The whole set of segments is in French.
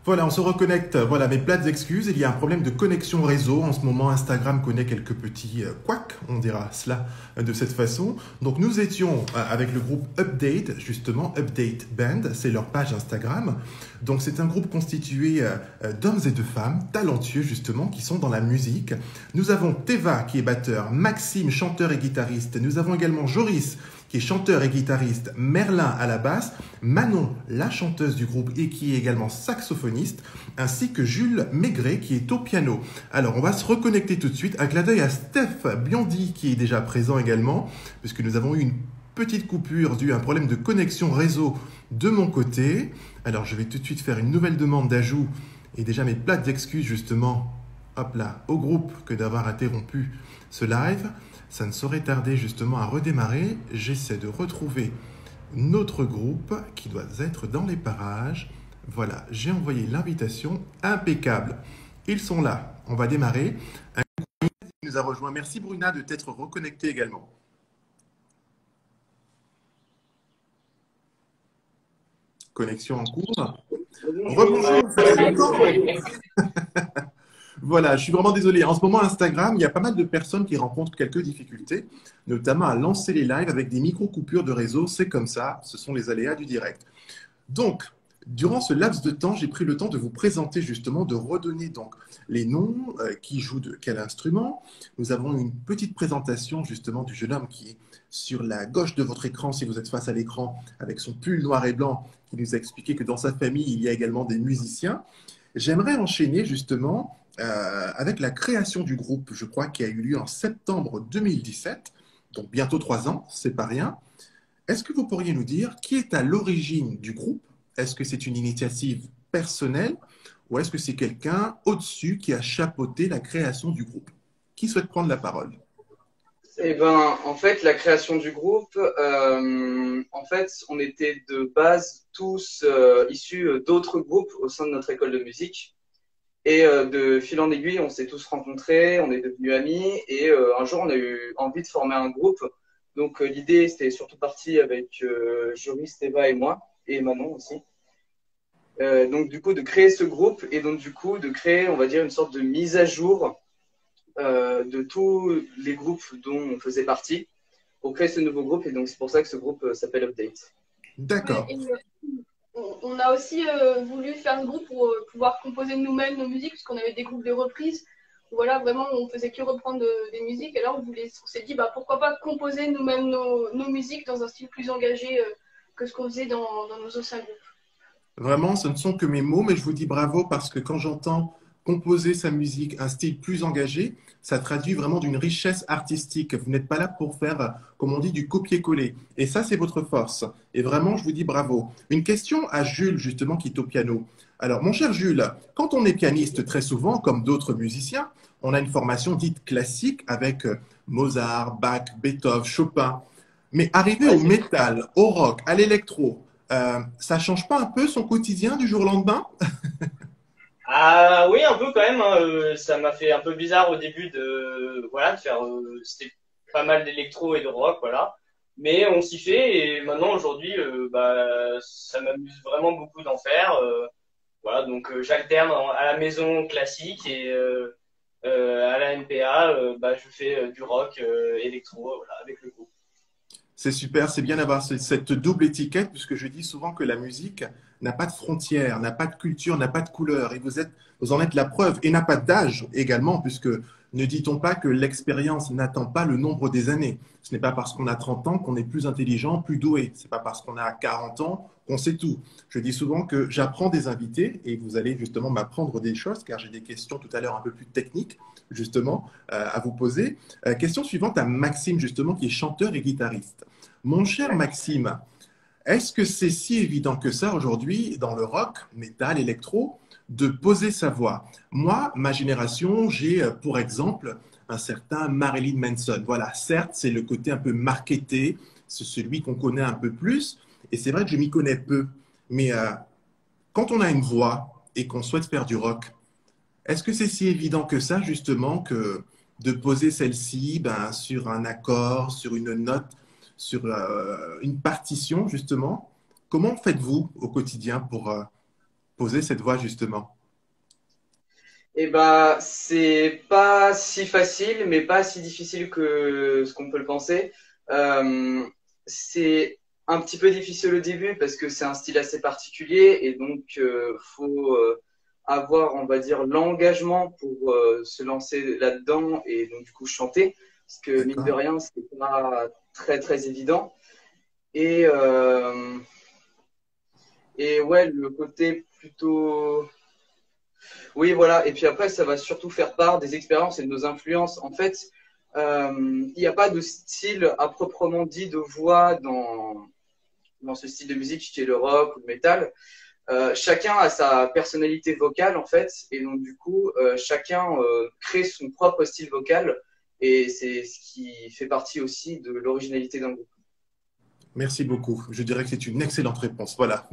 Voilà, on se reconnecte. Voilà, mes plates excuses. Il y a un problème de connexion réseau. En ce moment, Instagram connaît quelques petits couacs, on dira cela de cette façon. Donc, nous étions avec le groupe Update, justement, Update Band. C'est leur page Instagram. Donc, c'est un groupe constitué d'hommes et de femmes talentueux, justement, qui sont dans la musique. Nous avons Teva, qui est batteur, Maxime, chanteur et guitariste. Nous avons également Joris, qui est chanteur et guitariste, Merlin à la basse, Manon, la chanteuse du groupe et qui est également saxophoniste, ainsi que Jules Maigret qui est au piano. Alors on va se reconnecter tout de suite. Un clin d'œil à Steph Biondi qui est déjà présent également, puisque nous avons eu une petite coupure due à un problème de connexion réseau de mon côté. Alors je vais tout de suite faire une nouvelle demande d'ajout et déjà mes plates d'excuses justement, hop là, au groupe que d'avoir interrompu ce live. Ça ne saurait tarder justement à redémarrer. J'essaie de retrouver notre groupe qui doit être dans les parages. Voilà, j'ai envoyé l'invitation. Impeccable. Ils sont là. On va démarrer. Un qui nous a rejoint. Merci Bruna de t'être reconnecté également. Connexion en cours. Rebonjour, ça fait longtemps. Voilà, je suis vraiment désolé. En ce moment, Instagram, il y a pas mal de personnes qui rencontrent quelques difficultés, notamment à lancer les lives avec des micro-coupures de réseau. C'est comme ça, ce sont les aléas du direct. Donc, durant ce laps de temps, j'ai pris le temps de vous présenter justement, de redonner donc les noms, qui jouent de quel instrument. Nous avons une petite présentation justement du jeune homme qui est sur la gauche de votre écran, si vous êtes face à l'écran, avec son pull noir et blanc, qui nous a expliqué que dans sa famille, il y a également des musiciens. J'aimerais enchaîner justement avec la création du groupe, je crois, qui a eu lieu en septembre 2017, donc bientôt 3 ans, c'est pas rien. Est-ce que vous pourriez nous dire qui est à l'origine du groupe? Est-ce que c'est une initiative personnelle ou est-ce que c'est quelqu'un au-dessus qui a chapeauté la création du groupe? Qui souhaite prendre la parole? Eh ben, en fait, la création du groupe, en fait, on était de base tous issus d'autres groupes au sein de notre école de musique. Et de fil en aiguille, on s'est tous rencontrés, on est devenus amis. Et un jour, on a eu envie de former un groupe. Donc, l'idée, c'était surtout partie avec Joris, Teva et moi, et Manon aussi. Donc, du coup, de créer ce groupe et donc, du coup, de créer, on va dire, une sorte de mise à jour de tous les groupes dont on faisait partie pour créer ce nouveau groupe. Et donc, c'est pour ça que ce groupe s'appelle Update. D'accord. Ouais, on a aussi voulu faire un groupe pour pouvoir composer nous-mêmes nos musiques, puisqu'on avait des groupes de reprises. Voilà, vraiment, on faisait que reprendre des musiques. Et là, on s'est dit, bah, pourquoi pas composer nous-mêmes nos musiques dans un style plus engagé que ce qu'on faisait dans nos anciens groupes. Vraiment, ce ne sont que mes mots, mais je vous dis bravo parce que quand j'entends composer sa musique, un style plus engagé, ça traduit vraiment d'une richesse artistique. Vous n'êtes pas là pour faire, comme on dit, du copier-coller. Et ça, c'est votre force. Et vraiment, je vous dis bravo. Une question à Jules, justement, qui est au piano. Alors, mon cher Jules, quand on est pianiste, très souvent, comme d'autres musiciens, on a une formation dite classique avec Mozart, Bach, Beethoven, Chopin. Mais arriver au métal, au rock, à l'électro, ça change pas un peu son quotidien du jour au lendemain? Ah oui, un peu quand même, hein. Ça m'a fait un peu bizarre au début de faire c'était pas mal d'électro et de rock, voilà. Mais on s'y fait et maintenant aujourd'hui ça m'amuse vraiment beaucoup d'en faire. Voilà, donc j'alterne à la maison classique et à la MPA je fais du rock électro voilà, avec le groupe. C'est super, c'est bien d'avoir cette double étiquette, puisque je dis souvent que la musique n'a pas de frontières, n'a pas de culture, n'a pas de couleur. Et vous en êtes la preuve. Et n'a pas d'âge également, puisque ne dit-on pas que l'expérience n'attend pas le nombre des années. Ce n'est pas parce qu'on a 30 ans qu'on est plus intelligent, plus doué. Ce n'est pas parce qu'on a 40 ans qu'on sait tout. Je dis souvent que j'apprends des invités et vous allez justement m'apprendre des choses, car j'ai des questions tout à l'heure un peu plus techniques, justement, à vous poser. Question suivante à Maxime, justement, qui est chanteur et guitariste. Mon cher Maxime, est-ce que c'est si évident que ça aujourd'hui dans le rock, métal, électro, de poser sa voix? Moi, ma génération, j'ai pour exemple un certain Marilyn Manson. Voilà, certes, c'est le côté un peu marketé, c'est celui qu'on connaît un peu plus, et c'est vrai que je m'y connais peu. Mais quand on a une voix et qu'on souhaite faire du rock, est-ce que c'est si évident que ça, justement, que de poser celle-ci sur un accord, sur une note, sur une partition, justement? Comment faites-vous au quotidien pour poser cette voix justement? Et bah, c'est pas si facile, mais pas si difficile que ce qu'on peut le penser. Euh, c'est un petit peu difficile au début parce que c'est un style assez particulier et donc faut avoir, on va dire, l'engagement pour se lancer là-dedans et donc du coup chanter, parce que mine de D'accord. rien, c'est pas très très évident. Et euh, et ouais, le côté plutôt oui, voilà. Et puis après, ça va surtout faire part des expériences et de nos influences. En fait, il n'y a pas de style à proprement dit de voix dans ce style de musique qui est le rock ou le métal. Chacun a sa personnalité vocale, en fait. Et donc, du coup, chacun crée son propre style vocal. Et c'est ce qui fait partie aussi de l'originalité d'un groupe. Merci beaucoup. Je dirais que c'est une excellente réponse. Voilà.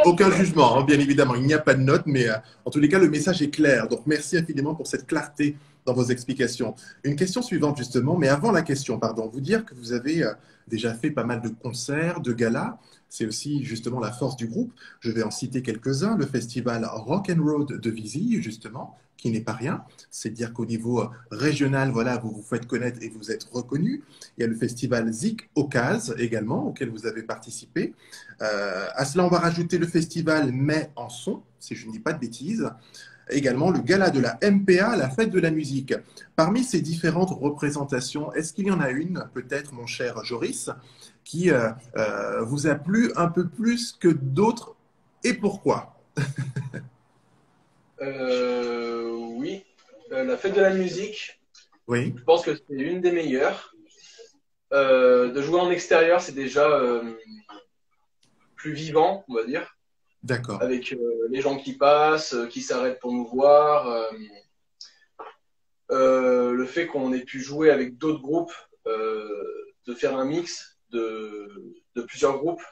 Aucun jugement, hein, bien évidemment. Il n'y a pas de note, mais en tous les cas, le message est clair. Donc, merci infiniment pour cette clarté dans vos explications. Une question suivante, justement, mais avant la question, pardon, vous dire que vous avez déjà fait pas mal de concerts, de galas. C'est aussi justement la force du groupe. Je vais en citer quelques-uns. Le festival Rock and Road de Visille, justement, qui n'est pas rien. C'est dire qu'au niveau régional, voilà, vous vous faites connaître et vous êtes reconnu. Il y a le festival Zik Ocase également, auquel vous avez participé. À cela, on va rajouter le festival Mai en son, si je ne dis pas de bêtises. Également le gala de la MPA, la fête de la musique. Parmi ces différentes représentations, est-ce qu'il y en a une, peut-être mon cher Joris, qui vous a plu un peu plus que d'autres et pourquoi? Oui, la fête de la musique, Oui, je pense que c'est une des meilleures. De jouer en extérieur, c'est déjà plus vivant, on va dire, d'accord. avec les gens qui passent, qui s'arrêtent pour nous voir. Le fait qu'on ait pu jouer avec d'autres groupes, de faire un mix de plusieurs groupes.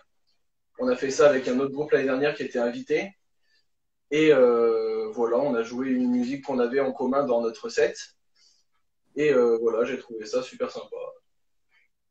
On a fait ça avec un autre groupe l'année dernière qui était invité. Et voilà, on a joué une musique qu'on avait en commun dans notre set. Et voilà, j'ai trouvé ça super sympa.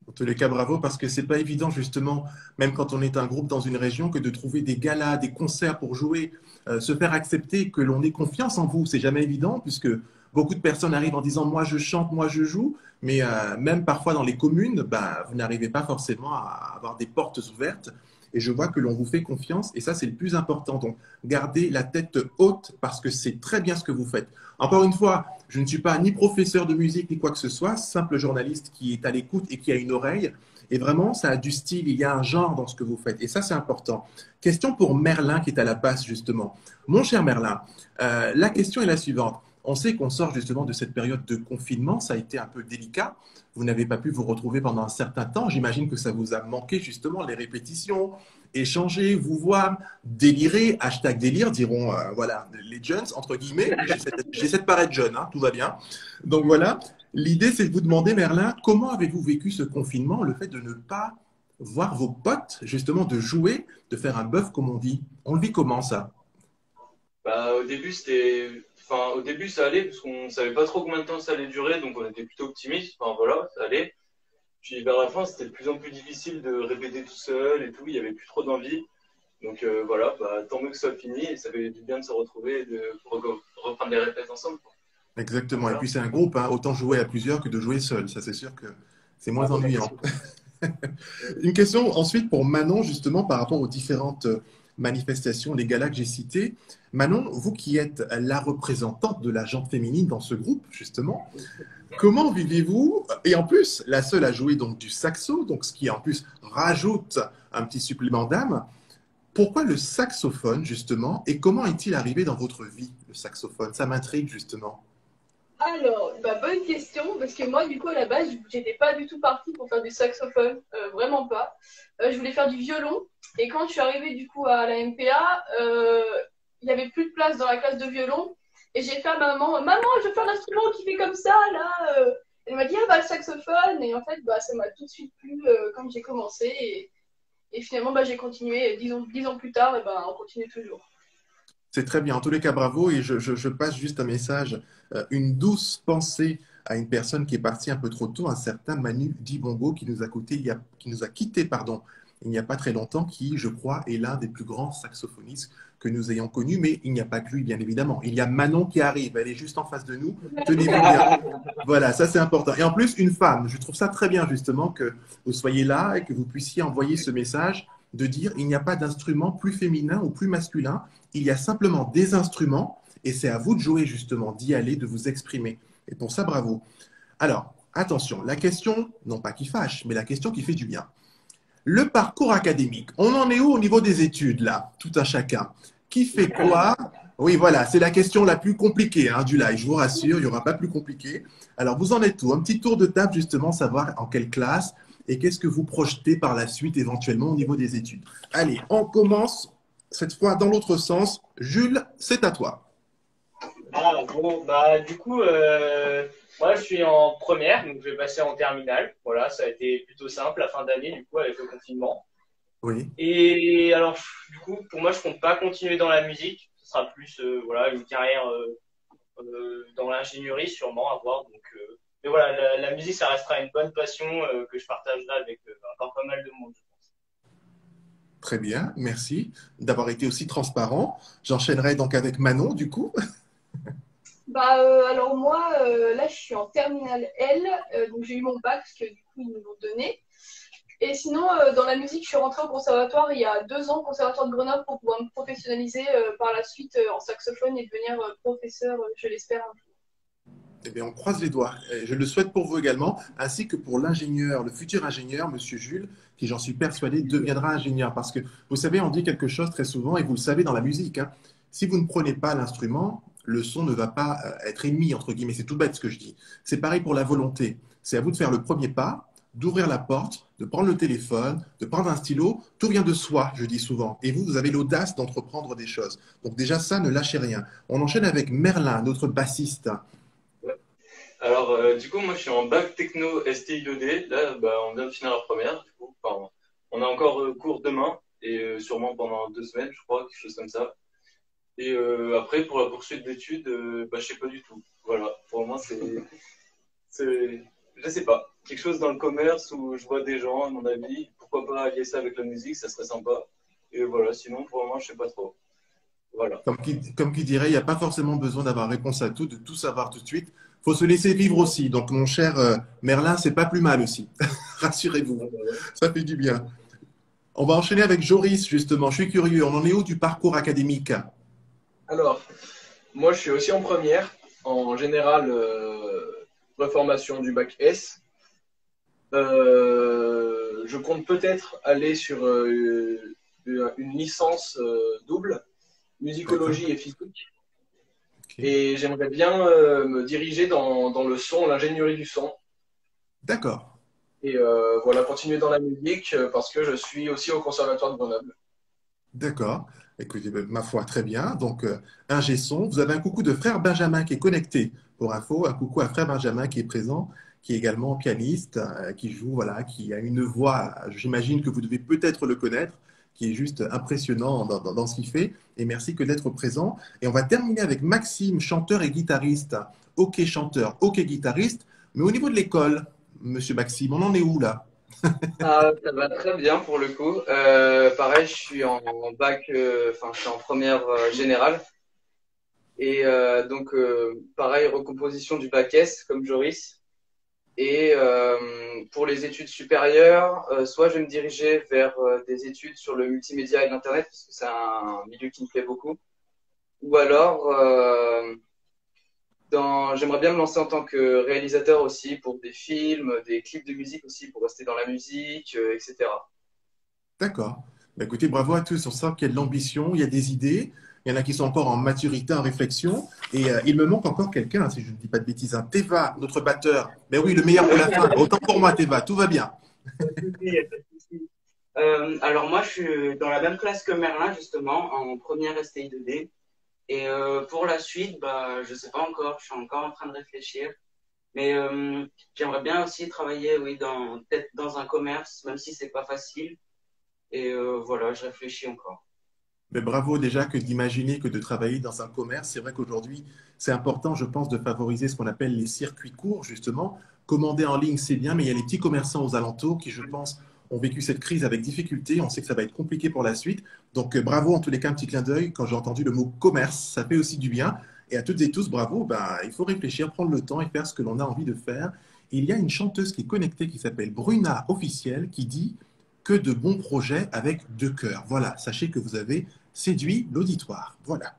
En tous les cas, bravo, parce que c'est pas évident, justement, même quand on est un groupe dans une région, que de trouver des galas, des concerts pour jouer, se faire accepter, que l'on ait confiance en vous. C'est jamais évident, puisque beaucoup de personnes arrivent en disant moi je chante, moi je joue, mais même parfois dans les communes, bah, vous n'arrivez pas forcément à avoir des portes ouvertes. Et je vois que l'on vous fait confiance, et ça c'est le plus important. Donc, gardez la tête haute parce que c'est très bien ce que vous faites. Encore une fois, je ne suis pas ni professeur de musique ni quoi que ce soit, simple journaliste qui est à l'écoute et qui a une oreille. Et vraiment, ça a du style, il y a un genre dans ce que vous faites. Et ça, c'est important. Question pour Merlin qui est à la basse, justement. Mon cher Merlin, la question est la suivante. On sait qu'on sort justement de cette période de confinement, ça a été un peu délicat. Vous n'avez pas pu vous retrouver pendant un certain temps. J'imagine que ça vous a manqué justement les répétitions, échanger, vous voir, délirer, hashtag délire, diront voilà, les jeunes, entre guillemets. J'essaie de paraître jeune, hein, tout va bien. Donc voilà, l'idée c'est de vous demander, Merlin, comment avez-vous vécu ce confinement, le fait de ne pas voir vos potes, justement de jouer, de faire un bœuf comme on dit. On le vit comment ça? Bah, au début, au début, ça allait, parce qu'on savait pas trop combien de temps ça allait durer, donc on était plutôt optimistes. Enfin, voilà, ça allait. Puis vers la fin, c'était de plus en plus difficile de répéter tout seul et tout. Il y avait plus trop d'envie. Donc voilà, bah, tant mieux que ce soit fini. Et ça fait du bien de se retrouver et de reprendre les répètes ensemble, quoi. Exactement. Et Voilà. puis c'est un groupe, hein, autant jouer à plusieurs que de jouer seul. Ça c'est sûr que c'est Ah, moins bah, ennuyant. merci. Une question ensuite pour Manon, justement, par rapport aux différentes manifestations, les galas que j'ai cités. Manon, vous qui êtes la représentante de la gente féminine dans ce groupe, justement, comment vivez-vous? Et en plus, la seule à jouer donc du saxo, donc ce qui en plus rajoute un petit supplément d'âme. Pourquoi le saxophone, justement, et comment est-il arrivé dans votre vie, le saxophone? Ça m'intrigue, justement. Alors, bah, bonne question, parce que moi, du coup, à la base, j'étais pas du tout partie pour faire du saxophone, vraiment pas. Je voulais faire du violon, et quand je suis arrivée, du coup, à la MPA, il y avait plus de place dans la classe de violon, et j'ai fait à ma maman, maman, je veux faire l'instrument qui fait comme ça, là. Elle m'a dit, ah bah, le saxophone, et en fait, bah, ça m'a tout de suite plu quand j'ai commencé, et finalement, bah, j'ai continué, 10 ans plus tard, et bah, on continue toujours. C'est très bien. En tous les cas, bravo. Et je passe juste un message, une douce pensée à une personne qui est partie un peu trop tôt, un certain Manu Dibongo, qui nous a qui nous a quitté, pardon, il n'y a pas très longtemps, qui, je crois, est l'un des plus grands saxophonistes que nous ayons connu, mais il n'y a pas que lui, bien évidemment. Il y a Manon qui arrive, elle est juste en face de nous. Tenez-vous bien. Voilà, ça c'est important. Et en plus, une femme. Je trouve ça très bien, justement, que vous soyez là et que vous puissiez envoyer ce message de dire il n'y a pas d'instrument plus féminin ou plus masculin. Il y a simplement des instruments et c'est à vous de jouer, justement, d'y aller, de vous exprimer. Et pour ça, bravo. Alors, attention, la question, non pas qui fâche, mais la question qui fait du bien. Le parcours académique, on en est où au niveau des études, là, tout un chacun? Qui fait quoi? Oui, voilà, c'est la question la plus compliquée du live, je vous rassure, il n'y aura pas plus compliqué. Alors, vous en êtes où? Un petit tour de table, justement, savoir en quelle classe et qu'est-ce que vous projetez par la suite, éventuellement, au niveau des études. Allez, on commence, cette fois, dans l'autre sens. Jules, c'est à toi. Ah, bon, du coup, moi, je suis en première, donc je vais passer en terminale. Voilà, ça a été plutôt simple la fin d'année, du coup, avec le confinement. Oui. Et alors, du coup, pour moi, je compte pas continuer dans la musique. Ce sera plus, voilà, une carrière dans l'ingénierie, sûrement, à voir. Donc, mais voilà, la musique, ça restera une bonne passion que je partagerai avec encore pas mal de monde, je pense. Très bien, merci d'avoir été aussi transparent. J'enchaînerai donc avec Manon, du coup. Alors moi, là, je suis en terminale L, donc j'ai eu mon bac, parce que du coup, ils nous l'ont donné. Et sinon, dans la musique, je suis rentrée au conservatoire il y a 2 ans, au conservatoire de Grenoble, pour pouvoir me professionnaliser par la suite en saxophone et devenir professeur, je l'espère, un jour. Eh bien, on croise les doigts. Et je le souhaite pour vous également, ainsi que pour l'ingénieur, le futur ingénieur, Monsieur Jules, qui, j'en suis persuadé, deviendra ingénieur. Parce que, vous savez, on dit quelque chose très souvent, et vous le savez dans la musique, si vous ne prenez pas l'instrument, le son ne va pas être émis, entre guillemets. C'est tout bête ce que je dis. C'est pareil pour la volonté. C'est à vous de faire le premier pas, d'ouvrir la porte, de prendre le téléphone, de prendre un stylo. Tout vient de soi, je dis souvent. Et vous avez l'audace d'entreprendre des choses. Donc déjà, ça, ne lâchez rien. On enchaîne avec Merlin, notre bassiste. Alors, du coup, moi, je suis en bac techno STI2D. Là, on vient de finir la première. Du coup, enfin, on a encore cours demain et sûrement pendant 2 semaines, je crois, quelque chose comme ça. Et après, pour la poursuite d'études, je sais pas du tout. Voilà, pour moi, je sais pas. Quelque chose dans le commerce où je vois des gens, à mon avis. Pourquoi pas allier ça avec la musique, ça serait sympa. Et voilà, sinon, pour le moment, je sais pas trop. Voilà. Comme qui dirait, il n'y a pas forcément besoin d'avoir réponse à tout, de tout savoir tout de suite. Il faut se laisser vivre aussi. Donc, mon cher Merlin, c'est pas plus mal aussi. Rassurez-vous, ça fait du bien. On va enchaîner avec Joris, justement. Je suis curieux, on en est où du parcours académique? Alors, moi, je suis aussi en première, en général, reformation du bac S. Je compte peut-être aller sur une licence double, musicologie et physique. Okay. Et j'aimerais bien me diriger dans le son, l'ingénierie du son. D'accord. Et voilà, continuer dans la musique parce que je suis aussi au Conservatoire de Grenoble. D'accord. Écoutez, ma foi, très bien. Donc, ingé son. Vous avez un coucou de frère Benjamin qui est connecté. Pour info, un coucou à frère Benjamin qui est présent, qui est également pianiste, qui joue, voilà, qui a une voix, j'imagine que vous devez peut-être le connaître, qui est juste impressionnant dans ce qu'il fait. Et merci que d'être présent. Et on va terminer avec Maxime, chanteur et guitariste. Ok chanteur, ok guitariste. Mais au niveau de l'école, monsieur Maxime, on en est où là? Ça va très bien pour le coup. Pareil, je suis en bac, je suis en première générale. Et donc, pareil, recomposition du bac S comme Joris. Et pour les études supérieures, soit je vais me diriger vers des études sur le multimédia et l'Internet, parce que c'est un milieu qui me plaît beaucoup. Ou alors, j'aimerais bien me lancer en tant que réalisateur aussi pour des films, des clips de musique aussi, pour rester dans la musique, etc. D'accord. Écoutez, bravo à tous. On sent qu'il y a de l'ambition, il y a des idées. Il y en a qui sont encore en maturité, en réflexion. Et il me manque encore quelqu'un, si je ne dis pas de bêtises. Teva, notre batteur. Mais oui, le meilleur pour la fin. Autant pour moi, Teva. Tout va bien. Alors moi, je suis dans la même classe que Merlin, justement, en première STI2D. Et pour la suite, je sais pas encore. Je suis encore en train de réfléchir. Mais j'aimerais bien aussi travailler, oui, peut-être dans un commerce, même si c'est pas facile. Et voilà, je réfléchis encore. Mais bravo déjà que d'imaginer que de travailler dans un commerce. C'est vrai qu'aujourd'hui, c'est important, je pense, de favoriser ce qu'on appelle les circuits courts, justement. Commander en ligne, c'est bien, mais il y a les petits commerçants aux alentours qui, je pense, ont vécu cette crise avec difficulté. On sait que ça va être compliqué pour la suite. Donc, bravo en tous les cas, un petit clin d'œil. Quand j'ai entendu le mot commerce, ça fait aussi du bien. Et à toutes et tous, bravo. Ben, il faut réfléchir, prendre le temps et faire ce que l'on a envie de faire. Et il y a une chanteuse qui est connectée qui s'appelle Bruna Officiel qui dit que de bons projets avec deux cœurs. Voilà, sachez que vous avez séduit l'auditoire. Voilà.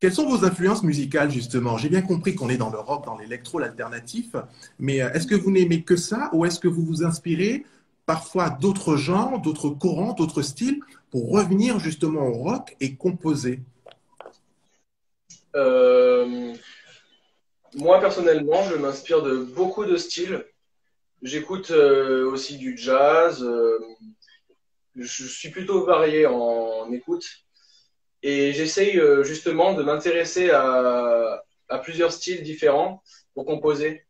Quelles sont vos influences musicales, justement? J'ai bien compris qu'on est dans le rock, dans l'électro, l'alternatif, mais est-ce que vous n'aimez que ça ou est-ce que vous vous inspirez parfois d'autres genres, d'autres courants, d'autres styles pour revenir justement au rock et composer? Moi, personnellement, je m'inspire de beaucoup de styles. J'écoute aussi du jazz. Je suis plutôt varié en écoute. Et j'essaye justement de m'intéresser à plusieurs styles différents pour composer,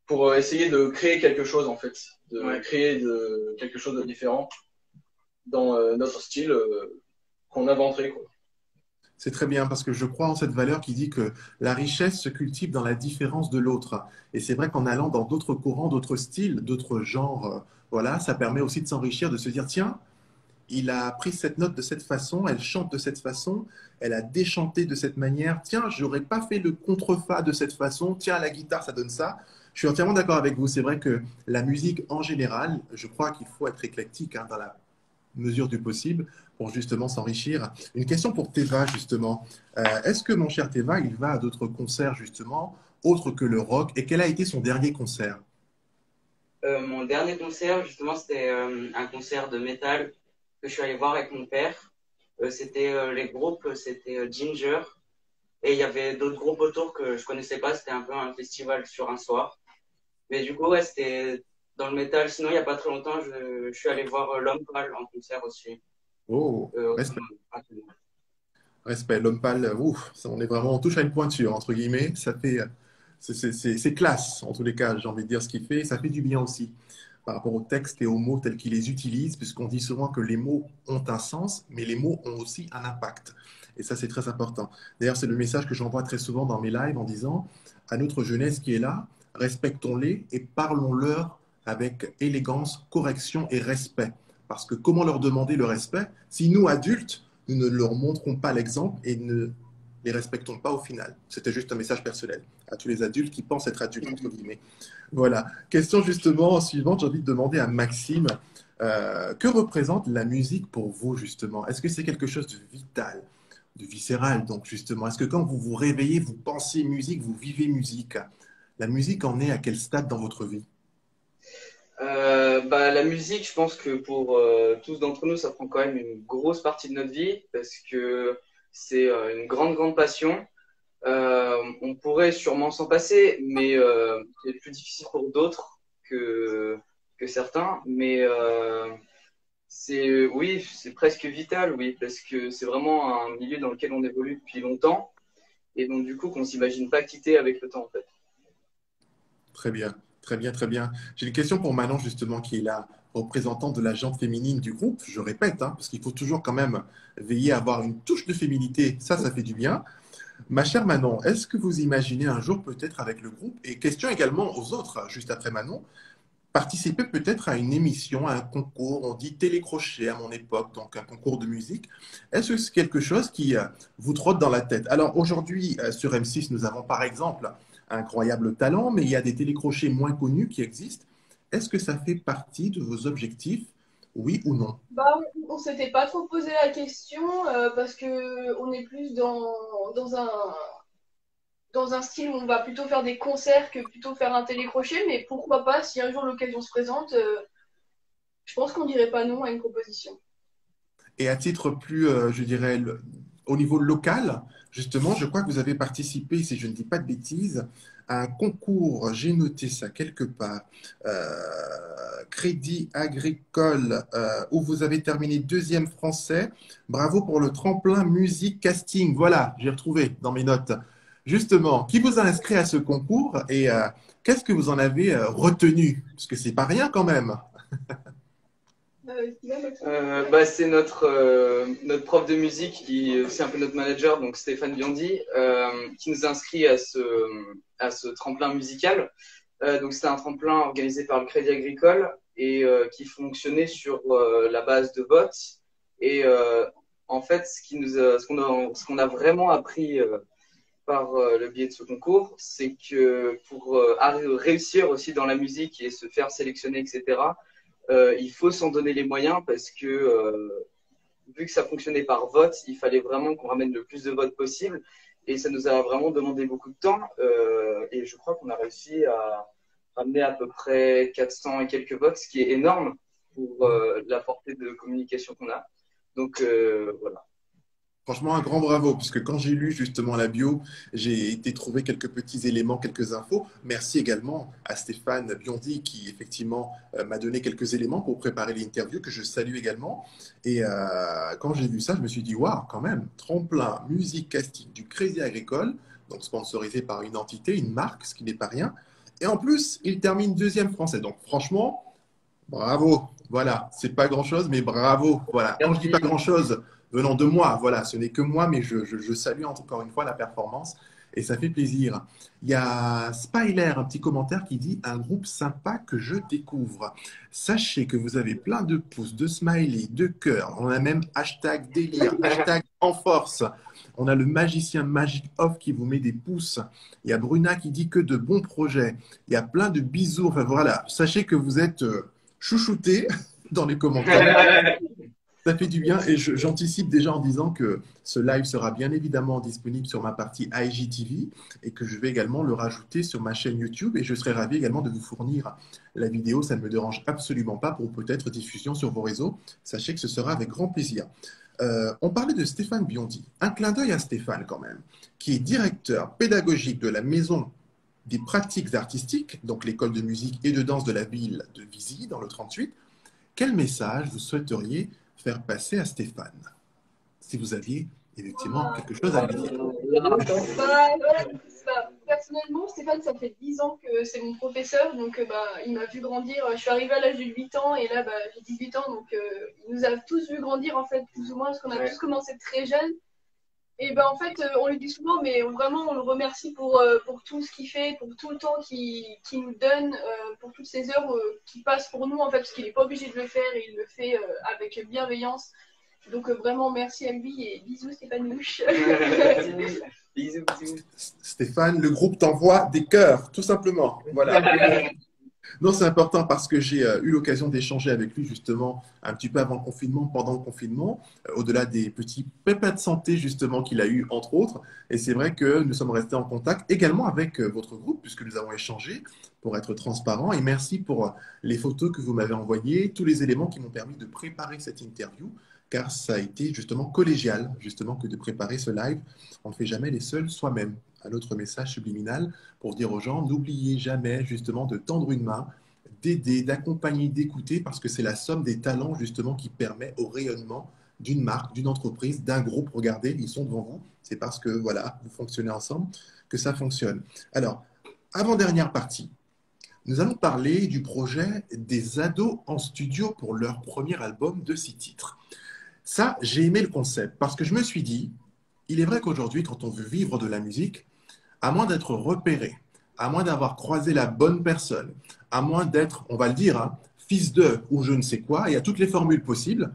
pour essayer de créer quelque chose en fait, créer quelque chose de différent dans notre style qu'on inventerait, quoi. C'est très bien parce que je crois en cette valeur qui dit que la richesse se cultive dans la différence de l'autre. Et c'est vrai qu'en allant dans d'autres courants, d'autres styles, d'autres genres, voilà, ça permet aussi de s'enrichir, de se dire, tiens, il a pris cette note de cette façon, elle chante de cette façon, elle a déchanté de cette manière. Tiens, je n'aurais pas fait le contrefa de cette façon. Tiens, à la guitare, ça donne ça. Je suis entièrement d'accord avec vous. C'est vrai que la musique en général, je crois qu'il faut être éclectique hein, dans la mesure du possible pour justement s'enrichir. Une question pour Teva, justement. Est-ce que mon cher Teva, il va à d'autres concerts, justement, autres que le rock? Et quel a été son dernier concert? Mon dernier concert, justement, c'était un concert de métal que je suis allé voir avec mon père. C'était les groupes, c'était Ginger. Et il y avait d'autres groupes autour que je connaissais pas. C'était un peu un festival sur un soir. Mais du coup, ouais, c'était dans le métal. Sinon, il n'y a pas très longtemps, je suis allé voir L'Homme Pâle en concert aussi. Oh, respect. Respect. L'homme pâle, ouf, ça, on touche à une pointure, entre guillemets. Ça fait, c'est classe, en tous les cas, j'ai envie de dire ce qu'il fait. Ça fait du bien aussi par rapport aux textes et aux mots tels qu'il les utilise, puisqu'on dit souvent que les mots ont un sens, mais les mots ont aussi un impact. Et ça, c'est très important. D'ailleurs, c'est le message que j'envoie très souvent dans mes lives en disant à notre jeunesse qui est là, respectons-les et parlons-leur avec élégance, correction et respect. Parce que comment leur demander le respect si nous, adultes, nous ne leur montrons pas l'exemple et ne les respectons pas au final? C'était juste un message personnel à tous les adultes qui pensent être adultes, entre guillemets. Voilà. Question justement suivante, j'ai envie de demander à Maxime, que représente la musique pour vous justement? Est-ce que c'est quelque chose de vital, de viscéral donc justement? Est-ce que quand vous vous réveillez, vous pensez musique, vous vivez musique? La musique en est à quel stade dans votre vie? La musique, je pense que pour tous d'entre nous, ça prend quand même une grosse partie de notre vie parce que c'est une grande, grande passion. On pourrait sûrement s'en passer, mais c'est plus difficile pour d'autres que certains. Mais oui, c'est presque vital, oui, parce que c'est vraiment un milieu dans lequel on évolue depuis longtemps et donc du coup qu'on s'imagine pas quitter avec le temps en fait. Très bien, très bien, très bien. J'ai une question pour Manon, justement, qui est la représentante de la gente féminine du groupe. Je répète, hein, parce qu'il faut toujours quand même veiller à avoir une touche de féminité. Ça fait du bien. Ma chère Manon, est-ce que vous imaginez un jour peut-être avec le groupe, et question également aux autres, juste après Manon, participer peut-être à une émission, à un concours, on dit télécrochet à mon époque, donc un concours de musique. Est-ce que c'est quelque chose qui vous trotte dans la tête? Alors aujourd'hui, sur M6, nous avons par exemple un incroyable talent, mais il y a des télécrochets moins connus qui existent. Est-ce que ça fait partie de vos objectifs, oui ou non? On ne s'était pas trop posé la question parce qu'on est plus dans un style où on va plutôt faire des concerts que plutôt faire un télécrochet, mais pourquoi pas, si un jour l'occasion se présente, je pense qu'on dirait pas non à une proposition. Et à titre plus, je dirais, au niveau local, justement, je crois que vous avez participé, si je ne dis pas de bêtises, à un concours, j'ai noté ça quelque part, Crédit Agricole, où vous avez terminé deuxième français. Bravo pour le tremplin musique casting. Voilà, j'ai retrouvé dans mes notes. Justement, qui vous a inscrit à ce concours et qu'est-ce que vous en avez retenu? Parce que c'est pas rien quand même. C'est notre prof de musique qui est aussi un peu notre manager, donc Stéphane Biondi, qui nous a inscrits à ce tremplin musical. Donc c'était un tremplin organisé par le Crédit Agricole et qui fonctionnait sur la base de votes. Et en fait, ce qu'on a vraiment appris par le biais de ce concours, c'est que pour réussir aussi dans la musique et se faire sélectionner, etc., il faut s'en donner les moyens parce que vu que ça fonctionnait par vote, il fallait vraiment qu'on ramène le plus de votes possible. Et ça nous a vraiment demandé beaucoup de temps. Et je crois qu'on a réussi à ramener à peu près 400 et quelques votes, ce qui est énorme pour la portée de communication qu'on a. Donc voilà. Franchement, un grand bravo, parce que quand j'ai lu justement la bio, j'ai été trouver quelques petits éléments, quelques infos. Merci également à Stéphane Biondi qui effectivement m'a donné quelques éléments pour préparer l'interview, que je salue également. Et quand j'ai vu ça, je me suis dit, waouh, quand même, tremplin, musique, casting du Crédit Agricole, donc sponsorisé par une entité, une marque, ce qui n'est pas rien. Et en plus, il termine deuxième français. Donc franchement, bravo. Voilà, c'est pas grand-chose, mais bravo. Voilà. Quand je dis pas grand-chose, venant de moi, voilà, ce n'est que moi, mais je salue encore une fois la performance et ça fait plaisir. Il y a Spyler, un petit commentaire qui dit un groupe sympa que je découvre. Sachez que vous avez plein de pouces, de smileys, de cœurs. On a même hashtag délire, hashtag en force. On a le magicien Magic Off qui vous met des pouces. Il y a Bruna qui dit que de bons projets. Il y a plein de bisous. Enfin voilà, sachez que vous êtes chouchoutés dans les commentaires. Ça fait du bien et j'anticipe déjà en disant que ce live sera bien évidemment disponible sur ma partie IGTV et que je vais également le rajouter sur ma chaîne YouTube et je serai ravi également de vous fournir la vidéo. Ça ne me dérange absolument pas pour peut-être diffusion sur vos réseaux. Sachez que ce sera avec grand plaisir. On parlait de Stéphane Biondi. Un clin d'œil à Stéphane quand même, qui est directeur pédagogique de la Maison des pratiques artistiques, donc l'école de musique et de danse de la ville de Vizy dans le 38. Quel message vous souhaiteriez faire passer à Stéphane, si vous aviez effectivement quelque chose à lui dire? Personnellement, Stéphane, ça fait 10 ans que c'est mon professeur, donc il m'a vu grandir. Je suis arrivée à l'âge de 8 ans et là, j'ai 18 ans, donc il nous a tous vu grandir en fait, plus ou moins, parce qu'on a tous commencé très jeunes. Et en fait, on lui dit souvent, mais vraiment, on le remercie pour tout ce qu'il fait, pour tout le temps qu'il nous donne, pour toutes ces heures qu'il passe pour nous, en fait, parce qu'il n'est pas obligé de le faire et il le fait avec bienveillance. Donc, vraiment, merci à lui et bisous, Stéphanouche. Bisous, bisous. Stéphane, le groupe t'envoie des cœurs, tout simplement. Voilà. Non, c'est important parce que j'ai eu l'occasion d'échanger avec lui justement un petit peu avant le confinement, pendant le confinement, au-delà des petits pépins de santé justement qu'il a eu entre autres. Et c'est vrai que nous sommes restés en contact également avec votre groupe puisque nous avons échangé pour être transparent. Et merci pour les photos que vous m'avez envoyées, tous les éléments qui m'ont permis de préparer cette interview, car ça a été justement collégial justement que de préparer ce live. On ne fait jamais les seuls soi-même. Un autre message subliminal pour dire aux gens, n'oubliez jamais justement de tendre une main, d'aider, d'accompagner, d'écouter, parce que c'est la somme des talents justement qui permet au rayonnement d'une marque, d'une entreprise, d'un groupe. Regardez, ils sont devant vous. C'est parce que voilà, vous fonctionnez ensemble que ça fonctionne. Alors, avant-dernière partie, nous allons parler du projet des ados en studio pour leur premier album de 6 titres. Ça, j'ai aimé le concept parce que je me suis dit, il est vrai qu'aujourd'hui, quand on veut vivre de la musique, à moins d'être repéré, à moins d'avoir croisé la bonne personne, à moins d'être, on va le dire, hein, fils de ou je ne sais quoi, il y a toutes les formules possibles,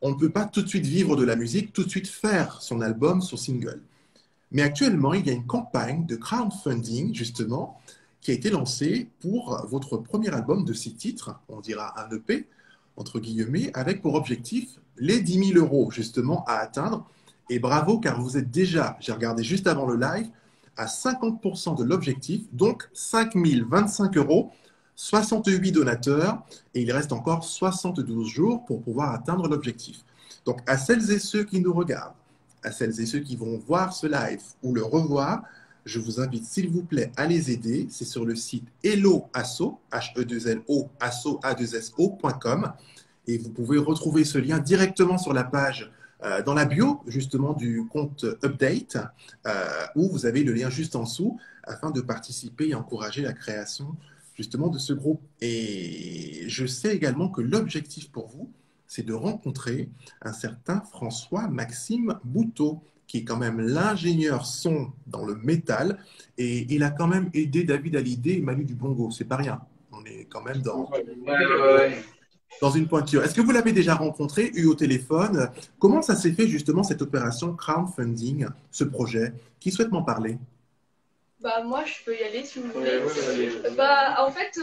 on ne peut pas tout de suite vivre de la musique, tout de suite faire son album, son single. Mais actuellement, il y a une campagne de crowdfunding, justement, qui a été lancée pour votre premier album de 6 titres, on dira un EP, entre guillemets, avec pour objectif les 10 000 €, justement, à atteindre. Et bravo, car vous êtes déjà, j'ai regardé juste avant le live, à 50% de l'objectif, donc 5 025 €, 68 donateurs, et il reste encore 72 jours pour pouvoir atteindre l'objectif. Donc, à celles et ceux qui nous regardent, à celles et ceux qui vont voir ce live ou le revoir, je vous invite, s'il vous plaît, à les aider. C'est sur le site helloasso, H-E-2-L-O, asso.com, et vous pouvez retrouver ce lien directement sur la page dans la bio, justement, du compte Update, où vous avez le lien juste en dessous, afin de participer et encourager la création, justement, de ce groupe. Et je sais également que l'objectif pour vous, c'est de rencontrer un certain François-Maxime Bouteau, qui est quand même l'ingénieur son dans le métal, et il a quand même aidé David Hallyday et Manu Dubongo. C'est pas rien. On est quand même dans, Ouais. dans une pointure. Est-ce que vous l'avez déjà rencontré, eu au téléphone? Comment ça s'est fait justement cette opération crowdfunding, ce projet? Qui souhaite m'en parler? Bah, moi, je peux y aller si vous Ouais, voulez. ouais. Bah, en fait,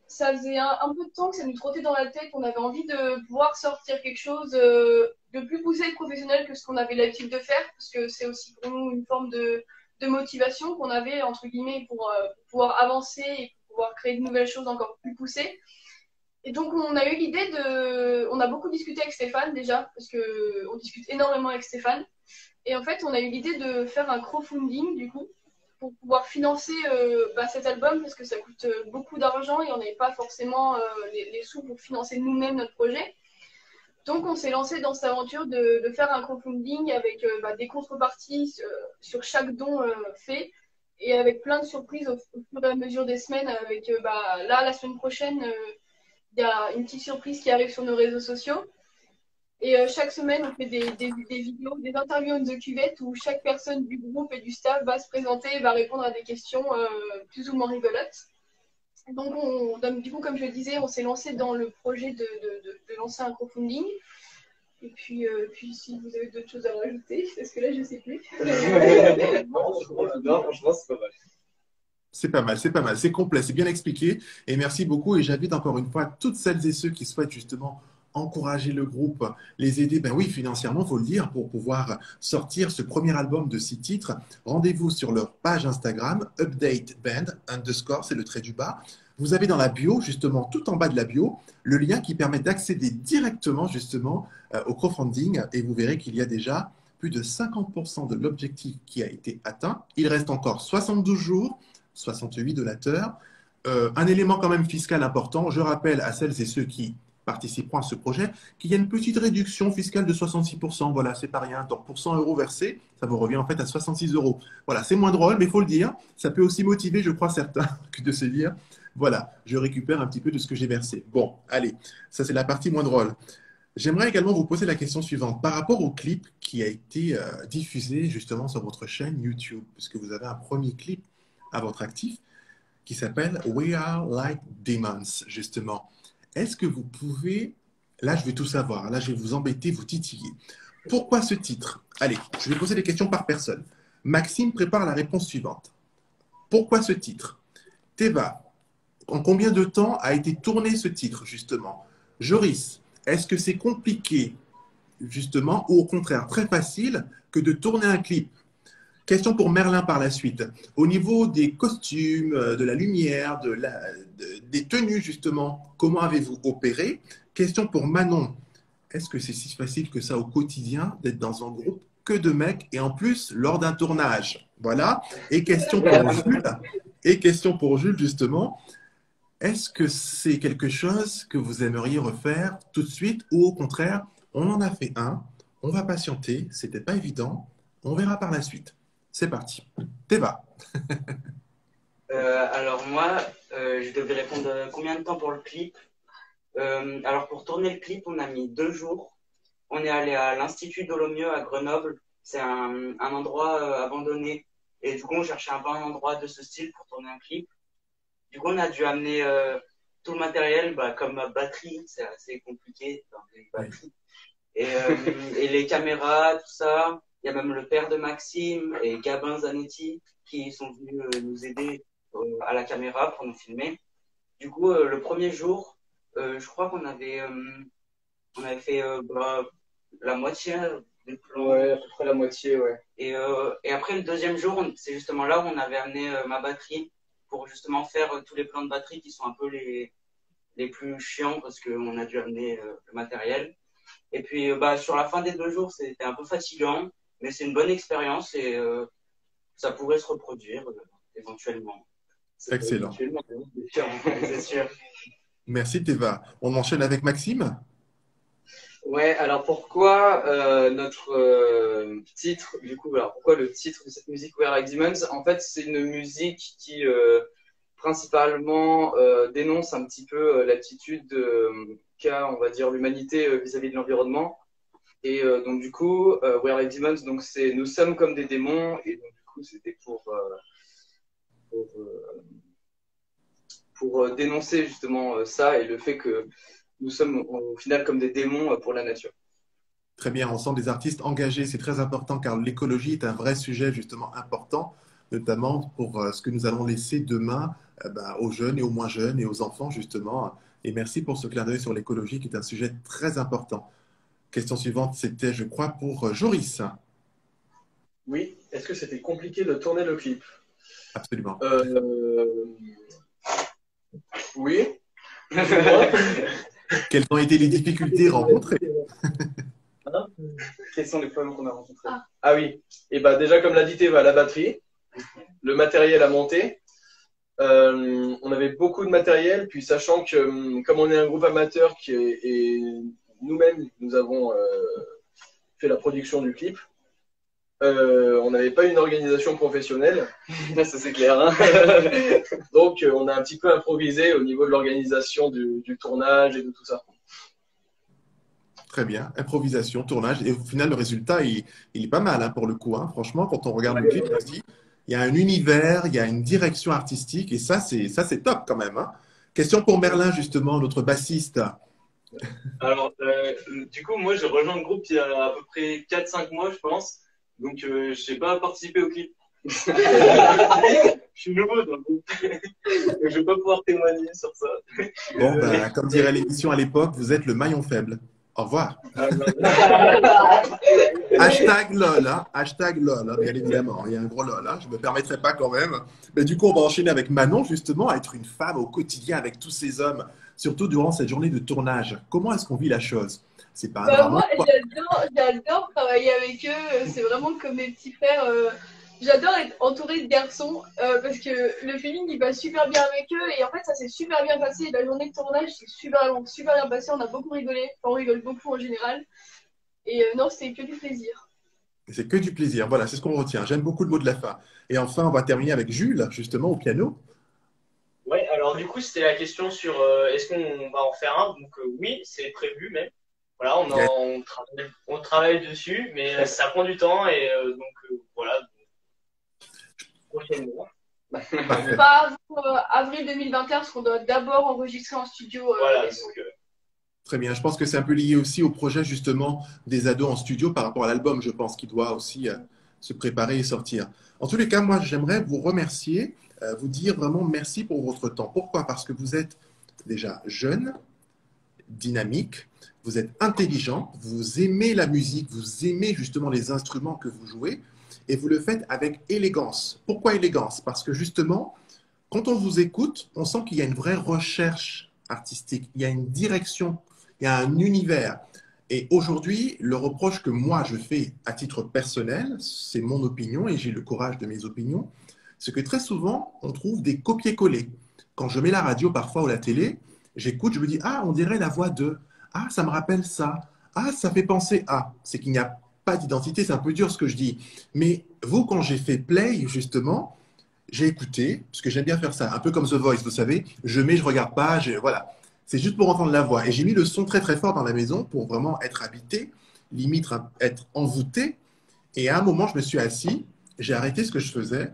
ça faisait un peu de temps que ça nous trottait dans la tête. On avait envie de pouvoir sortir quelque chose de plus poussé et professionnel que ce qu'on avait l'habitude de faire, parce que c'est aussi pour nous une forme de motivation qu'on avait, entre guillemets, pour pouvoir avancer et pour pouvoir créer de nouvelles choses encore plus poussées. Et donc, on a eu l'idée de. On a beaucoup discuté avec Stéphane déjà, parce qu'on discute énormément avec Stéphane. Et en fait, on a eu l'idée de faire un crowdfunding, du coup, pour pouvoir financer cet album, parce que ça coûte beaucoup d'argent et on n'avait pas forcément les sous pour financer nous-mêmes notre projet. Donc, on s'est lancé dans cette aventure de faire un crowdfunding avec des contreparties sur chaque don fait et avec plein de surprises au fur et à mesure des semaines. Avec là, la semaine prochaine, il y a une petite surprise qui arrive sur nos réseaux sociaux. Et chaque semaine, on fait des vidéos, des interviews on the cuvette où chaque personne du groupe et du staff va se présenter et va répondre à des questions plus ou moins rigolotes. Donc, du coup, comme je le disais, on s'est lancé dans le projet de lancer un crowdfunding. Et puis, si vous avez d'autres choses à rajouter, parce que là, je ne sais plus. Non, franchement, c'est pas mal. C'est pas mal, c'est pas mal, c'est complet, c'est bien expliqué. Et merci beaucoup. Et j'invite encore une fois toutes celles et ceux qui souhaitent justement encourager le groupe, les aider, ben oui, financièrement, il faut le dire, pour pouvoir sortir ce premier album de 6 titres. Rendez-vous sur leur page Instagram, Update Band, _ c'est le trait du bas. Vous avez dans la bio, justement, tout en bas de la bio, le lien qui permet d'accéder directement, justement, au crowdfunding. Et vous verrez qu'il y a déjà plus de 50% de l'objectif qui a été atteint. Il reste encore 72 jours. 68 donateurs. Un élément quand même fiscal important, je rappelle à celles et ceux qui participeront à ce projet qu'il y a une petite réduction fiscale de 66%. Voilà, c'est pas rien. Donc pour 100 euros versés, ça vous revient en fait à 66 euros. Voilà, c'est moins drôle, mais il faut le dire. Ça peut aussi motiver, je crois, certains que de se dire, voilà, je récupère un petit peu de ce que j'ai versé. Bon, allez, ça c'est la partie moins drôle. J'aimerais également vous poser la question suivante. Par rapport au clip qui a été diffusé justement sur votre chaîne YouTube, puisque vous avez un premier clip à votre actif qui s'appelle We Are Like Demons, justement. Est-ce que vous pouvez, là je vais tout savoir, là je vais vous embêter, vous titiller. Pourquoi ce titre? Allez, je vais poser des questions par personne. Maxime prépare la réponse suivante. Pourquoi ce titre? Théva, en combien de temps a été tourné ce titre, justement? Joris, est-ce que c'est compliqué, justement, ou au contraire très facile que de tourner un clip? Question pour Merlin par la suite. Au niveau des costumes, de la lumière, des tenues justement, comment avez-vous opéré? Question pour Manon. Est-ce que c'est si facile que ça au quotidien d'être dans un groupe que de mecs et en plus lors d'un tournage? Voilà. Et question pour Jules. Et question pour Jules justement. Est-ce que c'est quelque chose que vous aimeriez refaire tout de suite ou au contraire, on en a fait un, on va patienter, c'était pas évident, on verra par la suite. C'est parti. Théva. Alors moi, je devais répondre combien de temps pour le clip. Alors pour tourner le clip, on a mis 2 jours. On est allé à l'Institut Dolomieu à Grenoble. C'est un endroit abandonné. Et du coup, on cherchait un peu un endroit de ce style pour tourner un clip. Du coup, on a dû amener tout le matériel, comme ma batterie, c'est assez compliqué, les batteries. Et les caméras, tout ça. Il y a même le père de Maxime et Gabin Zanetti qui sont venus nous aider à la caméra pour nous filmer. Du coup, le premier jour, je crois qu'on avait fait la moitié des plans. Ouais, à peu près la moitié, ouais. Et après, le deuxième jour, c'est justement là où on avait amené ma batterie pour justement faire tous les plans de batterie qui sont un peu les plus chiants parce qu'on a dû amener le matériel. Et puis, sur la fin des 2 jours, c'était un peu fatigant, mais c'est une bonne expérience et ça pourrait se reproduire éventuellement. Excellent. C'est sûr. Merci Théva. On enchaîne avec Maxime. Ouais, alors pourquoi notre titre, du coup, alors pourquoi le titre de cette musique We Are Like Demons? En fait, c'est une musique qui principalement dénonce un petit peu l'attitude qu'a, on va dire, l'humanité vis-à-vis de l'environnement. Et donc du coup, We Are Like Demons, donc c'est nous sommes comme des démons. Et donc du coup, c'était pour pour dénoncer justement ça et le fait que nous sommes au final comme des démons pour la nature. Très bien, on sent des artistes engagés, c'est très important car l'écologie est un vrai sujet justement important, notamment pour ce que nous allons laisser demain aux jeunes et aux moins jeunes et aux enfants justement. Et merci pour ce clin d'œil sur l'écologie qui est un sujet très important. Question suivante, c'était je crois pour Joris. Oui, est-ce que c'était compliqué de tourner le clip? Absolument. Oui. Quelles ont été les difficultés rencontrées? Quels sont les problèmes qu'on a rencontrés? Ah oui, et bah déjà comme l'a dit Théva, la batterie, le matériel à monter. On avait beaucoup de matériel, puis sachant que comme on est un groupe amateur et nous-mêmes nous avons fait la production du clip, on n'avait pas une organisation professionnelle. Ça c'est clair. Hein. Donc on a un petit peu improvisé au niveau de l'organisation du tournage et de tout ça. Très bien, improvisation, tournage, et au final, le résultat, il est pas mal hein, pour le coup. Hein. Franchement, quand on regarde le clip aussi, il y a un univers, il y a une direction artistique, et ça, c'est top quand même. Hein. Question pour Merlin, justement, notre bassiste. Alors, du coup, moi, j'ai rejoint le groupe il y a à peu près 4-5 mois, je pense. Donc, je n'ai pas participé au clip. Je suis nouveau dans le groupe. Donc, je ne vais pas pouvoir témoigner sur ça. Bon, comme dirait l'émission à l'époque, vous êtes le maillon faible. Au revoir. Hashtag LOL, hein. Hashtag LOL, hein, bien évidemment. Il y a un gros LOL, hein. Je ne me permettrai pas quand même. Mais du coup, on va enchaîner avec Manon, justement, être une femme au quotidien avec tous ces hommes, surtout durant cette journée de tournage. Comment est-ce qu'on vit la chose? C'est pas un drame. Moi, j'adore travailler avec eux. C'est vraiment comme mes petits frères. J'adore être entourée de garçons parce que le feeling il va super bien avec eux et en fait ça s'est super bien passé. La journée de tournage c'est super bien passé. On a beaucoup rigolé. Enfin, on rigole beaucoup en général. Et non, c'était que du plaisir. C'est que du plaisir. Voilà, c'est ce qu'on retient. J'aime beaucoup le mot de la fin. Et enfin, on va terminer avec Jules, justement, au piano. Ouais, alors du coup, c'était la question sur est-ce qu'on va en faire un? Donc oui, c'est prévu même. Voilà, on travaille dessus, mais ça prend du temps et donc voilà. Prochainement. Pas avant avril 2021 parce qu'on doit d'abord enregistrer en studio. Voilà, les sons. donc, Très bien. Je pense que c'est un peu lié aussi au projet, justement, des ados en studio par rapport à l'album, je pense, qui doit aussi se préparer et sortir. En tous les cas, moi, j'aimerais vous remercier, vous dire vraiment merci pour votre temps. Pourquoi? Parce que vous êtes déjà jeune, dynamique, vous êtes intelligent, vous aimez la musique, vous aimez justement les instruments que vous jouez et vous le faites avec élégance. Pourquoi élégance? Parce que justement, quand on vous écoute, on sent qu'il y a une vraie recherche artistique, il y a une direction, il y a un univers. Et aujourd'hui, le reproche que moi je fais à titre personnel, c'est mon opinion et j'ai le courage de mes opinions, c'est que très souvent, on trouve des copier-coller. Quand je mets la radio parfois ou la télé, j'écoute, je me dis, ah, on dirait la voix de, ah, ça me rappelle ça, ah, ça fait penser à. C'est qu'il n'y a pas d'identité, c'est un peu dur ce que je dis. Mais vous, quand j'ai fait play, justement, j'ai écouté, parce que j'aime bien faire ça, un peu comme The Voice, vous savez, je mets, je regarde pas, voilà. C'est juste pour entendre la voix. Et j'ai mis le son très très fort dans la maison pour vraiment être habité, limite être envoûté. Et à un moment, je me suis assis, j'ai arrêté ce que je faisais,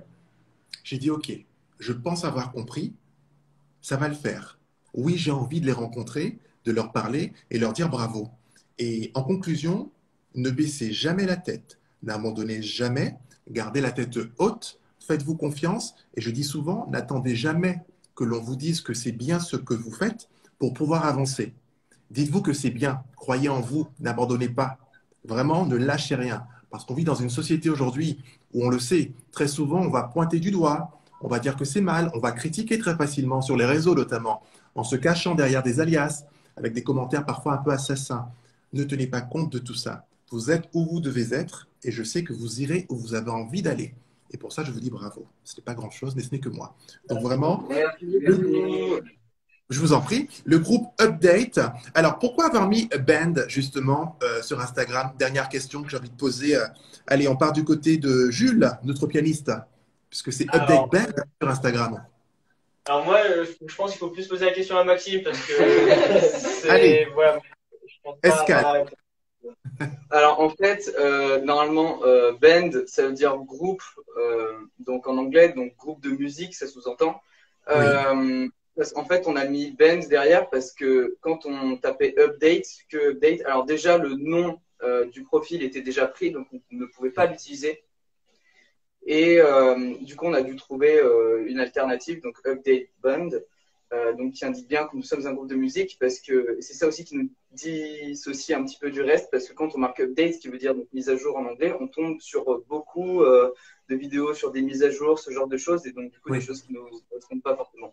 j'ai dit, OK, je pense avoir compris, ça va le faire. Oui, j'ai envie de les rencontrer, de leur parler et leur dire bravo. Et en conclusion, ne baissez jamais la tête, n'abandonnez jamais, gardez la tête haute, faites-vous confiance. Et je dis souvent, n'attendez jamais que l'on vous dise que c'est bien ce que vous faites pour pouvoir avancer. Dites-vous que c'est bien, croyez en vous, n'abandonnez pas. Vraiment, ne lâchez rien. Parce qu'on vit dans une société aujourd'hui où on le sait, très souvent, on va pointer du doigt, on va dire que c'est mal, on va critiquer très facilement sur les réseaux notamment, en se cachant derrière des alias, avec des commentaires parfois un peu assassins. Ne tenez pas compte de tout ça. Vous êtes où vous devez être et je sais que vous irez où vous avez envie d'aller. Et pour ça, je vous dis bravo. Ce n'est pas grand-chose, mais ce n'est que moi. Donc vraiment, je vous en prie, le groupe Update. Alors, pourquoi avoir mis Band, justement, sur Instagram? Dernière question que j'ai envie de poser. Allez, on part du côté de Jules, notre pianiste, puisque c'est Update Band sur Instagram. Alors moi, je pense qu'il faut plus poser la question à Maxime parce que Allez, voilà, je pense pas escale. Alors en fait, normalement, band, ça veut dire groupe, donc en anglais, donc groupe de musique, ça sous-entend. Oui. Parce qu'en fait, on a mis Band derrière parce que quand on tapait update, alors déjà le nom du profil était déjà pris, donc on ne pouvait pas l'utiliser. Et du coup, on a dû trouver une alternative, donc Update Band, donc qui indique bien que nous sommes un groupe de musique, parce que c'est ça aussi qui nous dissocie un petit peu du reste, parce que quand on marque Update, ce qui veut dire donc mise à jour en anglais, on tombe sur beaucoup de vidéos sur des mises à jour, ce genre de choses, et donc du coup Oui. des choses qui ne nous correspondent pas fortement.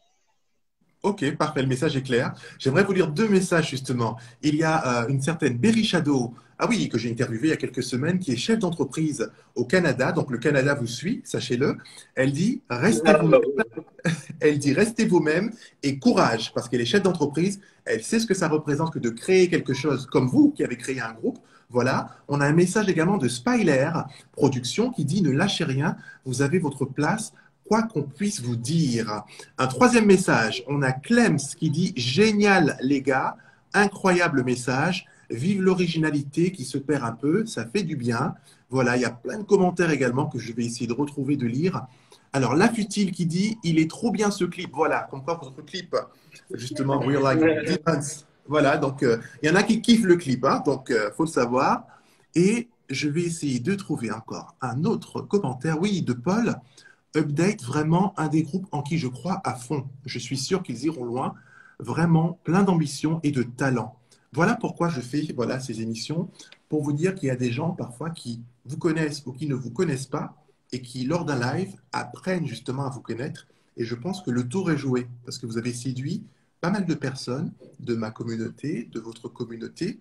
Ok, parfait, le message est clair. J'aimerais vous lire deux messages justement. Il y a une certaine Berry Shadow, ah oui, que j'ai interviewée il y a quelques semaines, qui est chef d'entreprise au Canada. Donc le Canada vous suit, sachez-le. Elle dit restez vous-même. Elle dit restez vous-même et courage, parce qu'elle est chef d'entreprise. Elle sait ce que ça représente que de créer quelque chose comme vous qui avez créé un groupe. Voilà. On a un message également de Spyler Production qui dit ne lâchez rien, vous avez votre place, quoi qu'on puisse vous dire. Un troisième message, on a Clems qui dit génial les gars, incroyable message, vive l'originalité qui se perd un peu, ça fait du bien. Voilà, il y a plein de commentaires également que je vais essayer de retrouver, de lire. Alors, La Futile qui dit il est trop bien ce clip. Voilà, comme quoi votre clip, justement, We're Like Demons. Voilà, donc il y en a qui kiffent le clip, hein, donc faut le savoir. Et je vais essayer de trouver encore un autre commentaire, oui, de Paul. Update, vraiment un des groupes en qui je crois à fond. Je suis sûr qu'ils iront loin. Vraiment plein d'ambition et de talent. Voilà pourquoi je fais ces émissions, pour vous dire qu'il y a des gens parfois qui vous connaissent ou qui ne vous connaissent pas et qui, lors d'un live, apprennent justement à vous connaître. Et je pense que le tour est joué parce que vous avez séduit pas mal de personnes de ma communauté, de votre communauté.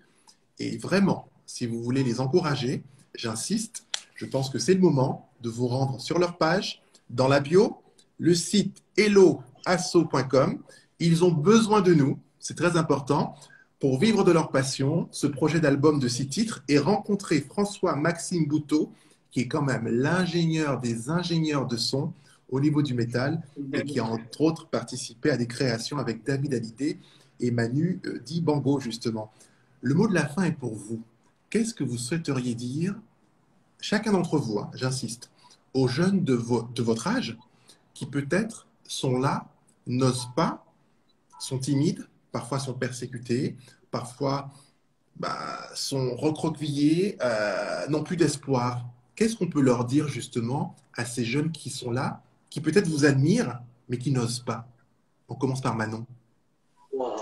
Et vraiment, si vous voulez les encourager, j'insiste, je pense que c'est le moment de vous rendre sur leur page, dans la bio, le site helloasso.com. Ils ont besoin de nous, c'est très important, pour vivre de leur passion, ce projet d'album de 6 titres et rencontrer François-Maxime Bouteau, qui est quand même l'ingénieur des ingénieurs de son au niveau du métal et qui a entre autres participé à des créations avec David Hallyday et Manu Dibango justement. Le mot de la fin est pour vous. Qu'est-ce que vous souhaiteriez dire, chacun d'entre vous, hein, j'insiste, aux jeunes de votre âge qui peut-être sont là, n'osent pas, sont timides, parfois sont persécutés, parfois sont recroquevillés, n'ont plus d'espoir. Qu'est-ce qu'on peut leur dire justement à ces jeunes qui sont là, qui peut-être vous admirent, mais qui n'osent pas? On commence par Manon. Moi,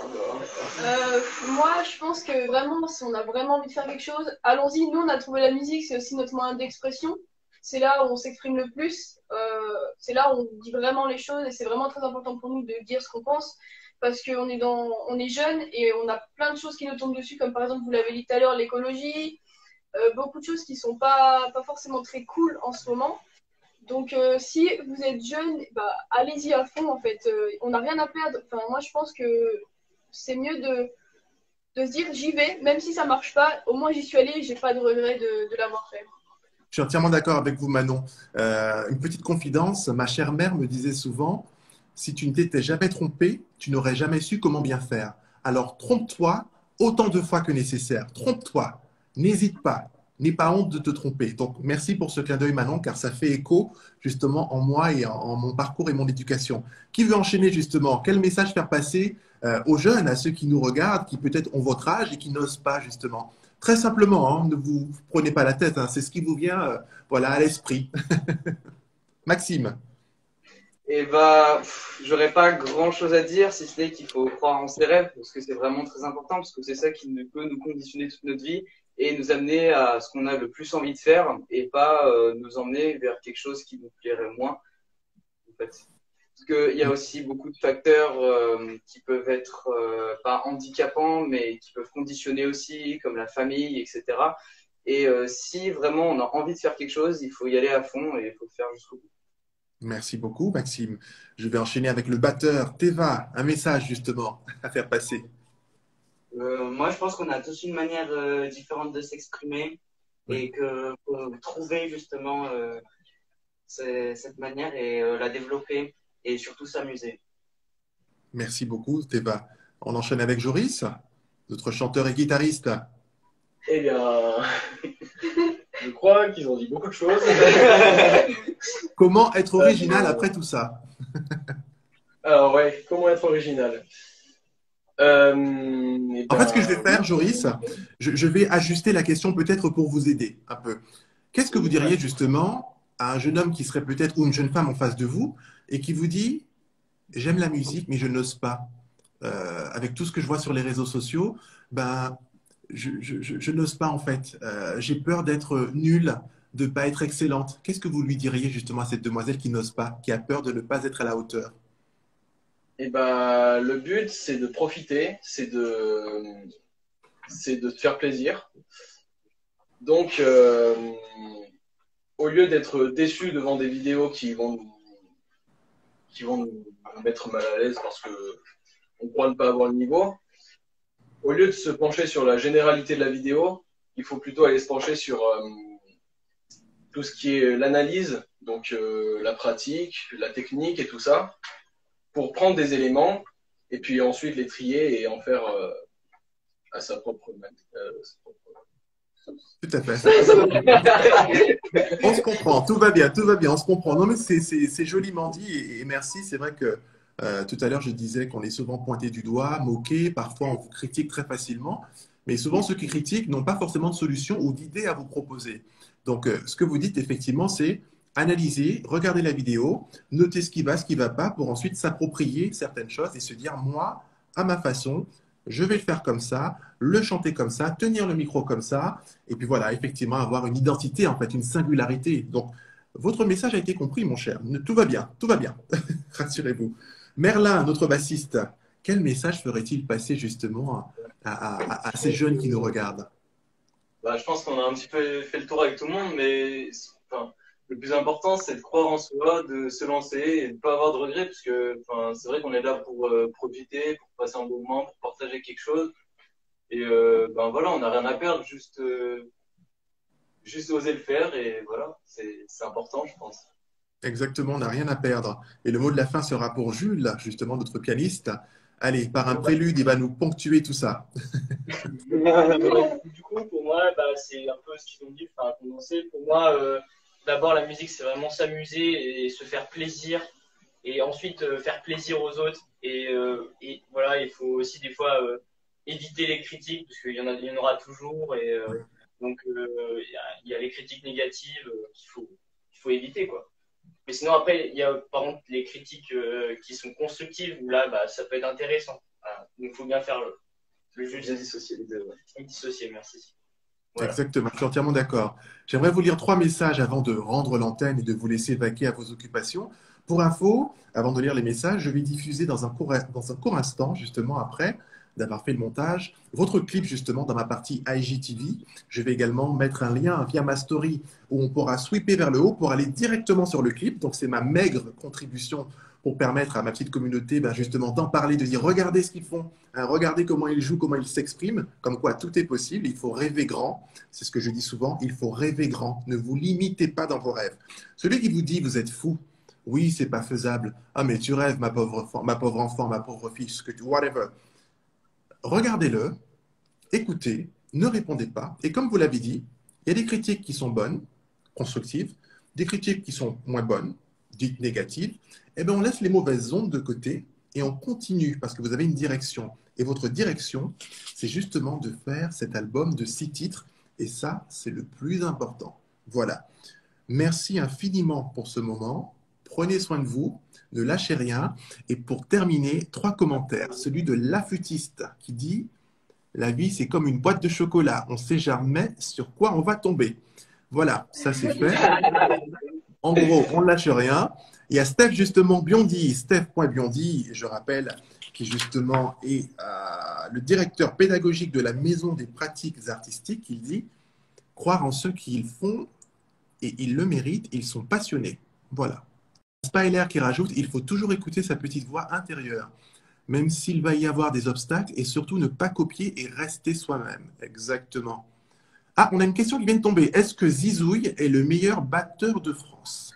je pense que vraiment, si on a vraiment envie de faire quelque chose, allons-y. Nous, on a trouvé la musique, c'est aussi notre moyen d'expression. C'est là où on s'exprime le plus. C'est là où on dit vraiment les choses et c'est vraiment très important pour nous de dire ce qu'on pense parce qu'on est on est jeune et on a plein de choses qui nous tombent dessus, comme par exemple, vous l'avez dit tout à l'heure, l'écologie, beaucoup de choses qui sont pas forcément très cool en ce moment. Donc, si vous êtes jeune, allez-y à fond, en fait. On n'a rien à perdre. Enfin, moi, je pense que c'est mieux de se dire, j'y vais, même si ça marche pas. Au moins, j'y suis allée et j'ai pas de regret de l'avoir fait. Je suis entièrement d'accord avec vous, Manon. Une petite confidence, ma chère mère me disait souvent, si tu ne t'étais jamais trompé, tu n'aurais jamais su comment bien faire. Alors, trompe-toi autant de fois que nécessaire. Trompe-toi. N'hésite pas. N'aie pas honte de te tromper. Donc, merci pour ce clin d'œil, Manon, car ça fait écho justement en moi et en mon parcours et mon éducation. Qui veut enchaîner justement? Quel message faire passer aux jeunes, à ceux qui nous regardent, qui peut-être ont votre âge et qui n'osent pas justement? Très simplement, hein, ne vous prenez pas la tête, hein, c'est ce qui vous vient à l'esprit. Maxime. J'aurais pas grand-chose à dire, si ce n'est qu'il faut croire en ses rêves, parce que c'est vraiment très important, parce que c'est ça qui peut nous conditionner toute notre vie et nous amener à ce qu'on a le plus envie de faire et pas nous emmener vers quelque chose qui nous plairait moins, en fait. Parce qu'il y a aussi beaucoup de facteurs qui peuvent être pas handicapants, mais qui peuvent conditionner aussi, comme la famille, etc. Et si vraiment on a envie de faire quelque chose, il faut y aller à fond et il faut le faire jusqu'au bout. Merci beaucoup, Maxime. Je vais enchaîner avec le batteur. Teva, un message justement à faire passer. Moi, je pense qu'on a tous une manière différente de s'exprimer et que faut trouver justement cette manière et la développer et surtout s'amuser. Merci beaucoup, Teva. On enchaîne avec Joris, notre chanteur et guitariste. Eh bien, je crois qu'ils ont dit beaucoup de choses. Comment être original après tout ça? Alors ouais, comment être original? Eh En fait, ce que je ben, vais faire, Joris, je vais ajuster la question peut-être pour vous aider un peu. Qu'est-ce que vous diriez justement à un jeune homme qui serait peut-être ou une jeune femme en face de vous et qui vous dit, j'aime la musique, mais je n'ose pas. Avec tout ce que je vois sur les réseaux sociaux, ben, je n'ose pas en fait. J'ai peur d'être nulle, de ne pas être excellente. Qu'est-ce que vous lui diriez justement à cette demoiselle qui n'ose pas, qui a peur de ne pas être à la hauteur? eh ben, le but, c'est de profiter, c'est de te faire plaisir. Donc, au lieu d'être déçu devant des vidéos qui vont nous mettre mal à l'aise parce que on croit ne pas avoir le niveau, au lieu de se pencher sur la généralité de la vidéo, il faut plutôt aller se pencher sur tout ce qui est l'analyse, donc la pratique, la technique et tout ça, pour prendre des éléments et puis ensuite les trier et en faire à sa propre Tout à fait. On se comprend, tout va bien, on se comprend. Non, mais c'est joliment dit et merci. C'est vrai que tout à l'heure, je disais qu'on est souvent pointé du doigt, moqué, parfois on vous critique très facilement, mais souvent ceux qui critiquent n'ont pas forcément de solution ou d'idée à vous proposer. Donc, ce que vous dites effectivement, c'est analyser, regarder la vidéo, noter ce qui va, ce qui ne va pas, pour ensuite s'approprier certaines choses et se dire, moi, à ma façon, je vais le faire comme ça, le chanter comme ça, tenir le micro comme ça, et puis voilà, effectivement, avoir une identité, en fait, une singularité. Donc, votre message a été compris, mon cher. Tout va bien, rassurez-vous. Merlin, notre bassiste, quel message ferait-il passer justement à ces jeunes qui nous regardent? Bah, je pense qu'on a un petit peu fait le tour avec tout le monde, mais enfin, le plus important, c'est de croire en soi, de se lancer et de ne pas avoir de regrets, parce que enfin, c'est vrai qu'on est là pour profiter, pour passer un bon moment, pour partager quelque chose. Et ben voilà, on n'a rien à perdre, juste oser le faire, et voilà, c'est important, je pense. Exactement, on n'a rien à perdre. Et le mot de la fin sera pour Jules, justement, notre pianiste. Allez, par un prélude, il va nous ponctuer tout ça. Du coup, pour moi, bah, c'est un peu ce qu'ils ont dit, enfin, condensé. Pour moi, d'abord, la musique, c'est vraiment s'amuser et se faire plaisir. Et ensuite, faire plaisir aux autres. Et voilà, il faut aussi des fois éviter les critiques, parce il y en aura toujours. Et donc, il y a les critiques négatives qu'il faut éviter, quoi. Mais sinon, après, il y a par contre les critiques qui sont constructives, où là, bah, ça peut être intéressant. Voilà. Donc, il faut bien faire le jeu. Bien dissocier les deux. Ouais. Dissocier, merci. Voilà. Exactement, je suis entièrement d'accord. J'aimerais vous lire 3 messages avant de rendre l'antenne et de vous laisser vaquer à vos occupations. Pour info, avant de lire les messages, je vais diffuser dans un court instant, justement après d'avoir fait le montage, votre clip justement dans ma partie IGTV. Je vais également mettre un lien via ma story où on pourra sweeper vers le haut pour aller directement sur le clip. Donc c'est ma maigre contribution pour permettre à ma petite communauté justement d'en parler, de dire regardez ce qu'ils font, hein, regardez comment ils jouent, comment ils s'expriment, comme quoi tout est possible, il faut rêver grand, c'est ce que je dis souvent, il faut rêver grand, ne vous limitez pas dans vos rêves. Celui qui vous dit vous êtes fou, oui c'est pas faisable, ah mais tu rêves ma pauvre enfant, ma pauvre fille, ce que tu, whatever. Regardez-le, écoutez, ne répondez pas, et comme vous l'avez dit, il y a des critiques qui sont bonnes, constructives, des critiques qui sont moins bonnes, dites négatives, eh bien on laisse les mauvaises ondes de côté et on continue parce que vous avez une direction. Et votre direction, c'est justement de faire cet album de 6 titres et ça, c'est le plus important. Voilà. Merci infiniment pour ce moment. Prenez soin de vous, ne lâchez rien. Et pour terminer, 3 commentaires. Celui de l'affûtiste qui dit « La vie, c'est comme une boîte de chocolat. On ne sait jamais sur quoi on va tomber. » Voilà, ça c'est fait. En gros, on ne lâche rien. Il y a Steph, justement, Biondi, Steph.Biondi, je rappelle, qui justement est le directeur pédagogique de la Maison des pratiques artistiques. Il dit « Croire en ceux qui le font et ils le méritent, ils sont passionnés. » Voilà. Spyler qui rajoute « Il faut toujours écouter sa petite voix intérieure, même s'il va y avoir des obstacles, et surtout ne pas copier et rester soi-même. » Exactement. Ah, on a une question qui vient de tomber. Est-ce que Zizouille est le meilleur batteur de France?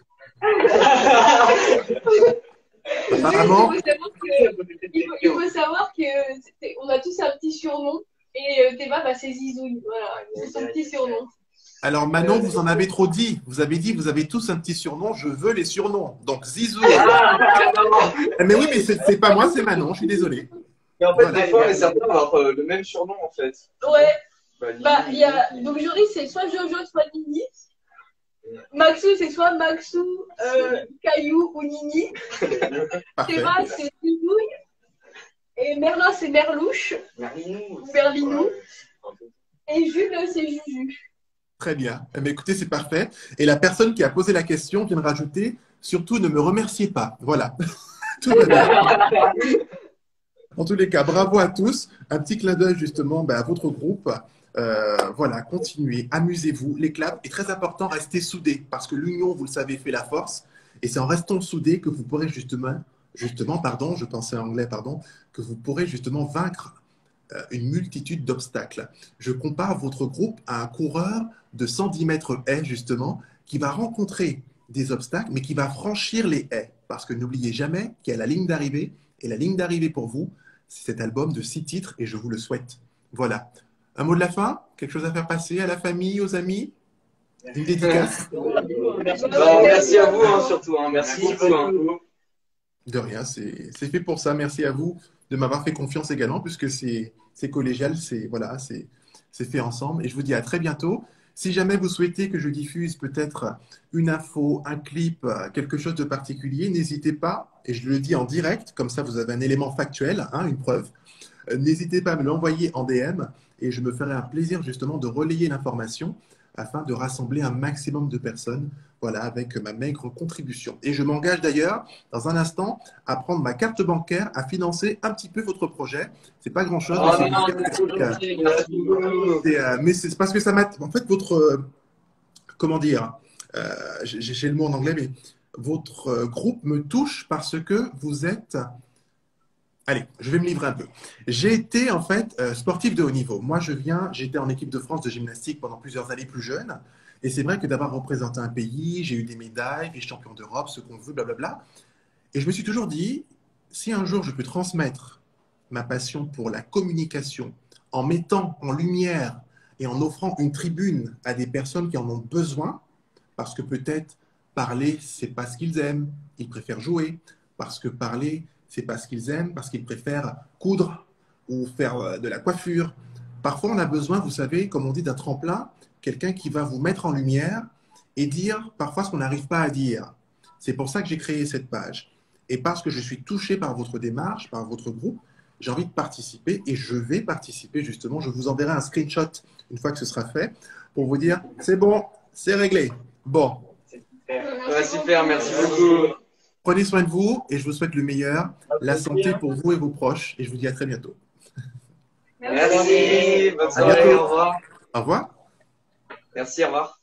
Apparemment. Il faut savoir qu'on a tous un petit surnom et Théma, c'est Zizouille. Voilà, c'est son petit surnom. Alors Manon, vous en avez trop dit. Vous avez dit, vous avez tous un petit surnom. Je veux les surnoms. Donc Zizou. Mais oui, mais c'est pas moi, c'est Manon. Je suis désolé. Mais en fait, Voilà. des fois, on est certains d'avoir le même surnom, en fait. Ouais. Bah, Il y a... Donc Jory, c'est soit Jojo, soit Nini. Maxou, c'est soit Maxou, Caillou ou Nini. Parfait. Théma, c'est Zizouille. Et Merlin, c'est Merlouche. Merlinou. Ou Merlinou. Et Jules, c'est Juju. Très bien. Eh bien, écoutez, c'est parfait. Et la personne qui a posé la question vient de rajouter, surtout ne me remerciez pas. Voilà. Tout va bien. En tous les cas, bravo à tous. Un petit clin d'œil justement à votre groupe. Voilà, continuez, amusez-vous. Les claps est très important, restez soudés parce que l'union, vous le savez, fait la force. Et c'est en restant soudés que vous pourrez pardon, je pensais en anglais, pardon, que vous pourrez justement vaincre une multitude d'obstacles. Je compare votre groupe à un coureur de 110 mètres haies, justement, qui va rencontrer des obstacles, mais qui va franchir les haies. Parce que n'oubliez jamais qu'il y a la ligne d'arrivée, et la ligne d'arrivée pour vous, c'est cet album de 6 titres, et je vous le souhaite. Voilà. Un mot de la fin? Quelque chose à faire passer à la famille, aux amis? Une dédicace? merci à vous, hein, surtout. Hein. Merci beaucoup. Hein. De rien, c'est fait pour ça. Merci à vous de m'avoir fait confiance également, puisque c'est collégial, c'est fait ensemble. Et je vous dis à très bientôt. Si jamais vous souhaitez que je diffuse peut-être une info, un clip, quelque chose de particulier, n'hésitez pas, et je le dis en direct, comme ça vous avez un élément factuel, hein, une preuve. N'hésitez pas à me l'envoyer en DM et je me ferai un plaisir justement de relayer l'information afin de rassembler un maximum de personnes, voilà, avec ma maigre contribution. Et je m'engage d'ailleurs, dans un instant, à prendre ma carte bancaire, à financer un petit peu votre projet. C'est pas grand-chose, mais c'est parce que ça m'a... En fait, votre... comment dire j'ai le mot en anglais, mais votre groupe me touche parce que vous êtes... Allez, je vais me livrer un peu. J'ai été en fait sportif de haut niveau. Moi, j'étais en équipe de France de gymnastique pendant plusieurs années plus jeune. Et c'est vrai que d'avoir représenté un pays, j'ai eu des médailles, vice-champion d'Europe, ce qu'on veut, blablabla. Et je me suis toujours dit, si un jour je peux transmettre ma passion pour la communication en mettant en lumière et en offrant une tribune à des personnes qui en ont besoin, parce que peut-être parler, c'est pas ce qu'ils aiment, ils préfèrent jouer, parce que parler, c'est pas ce qu'ils aiment, parce qu'ils préfèrent coudre ou faire de la coiffure. Parfois, on a besoin, vous savez, comme on dit, d'un tremplin, quelqu'un qui va vous mettre en lumière et dire parfois ce qu'on n'arrive pas à dire. C'est pour ça que j'ai créé cette page. Et parce que je suis touché par votre démarche, par votre groupe, j'ai envie de participer et je vais participer justement. Je vous enverrai un screenshot une fois que ce sera fait pour vous dire c'est bon, c'est réglé. Bon. Super, merci beaucoup. Prenez soin de vous et je vous souhaite le meilleur, la santé pour vous et vos proches. Et je vous dis à très bientôt. Merci. Bonne soirée. Au revoir. Au revoir. Merci, au revoir.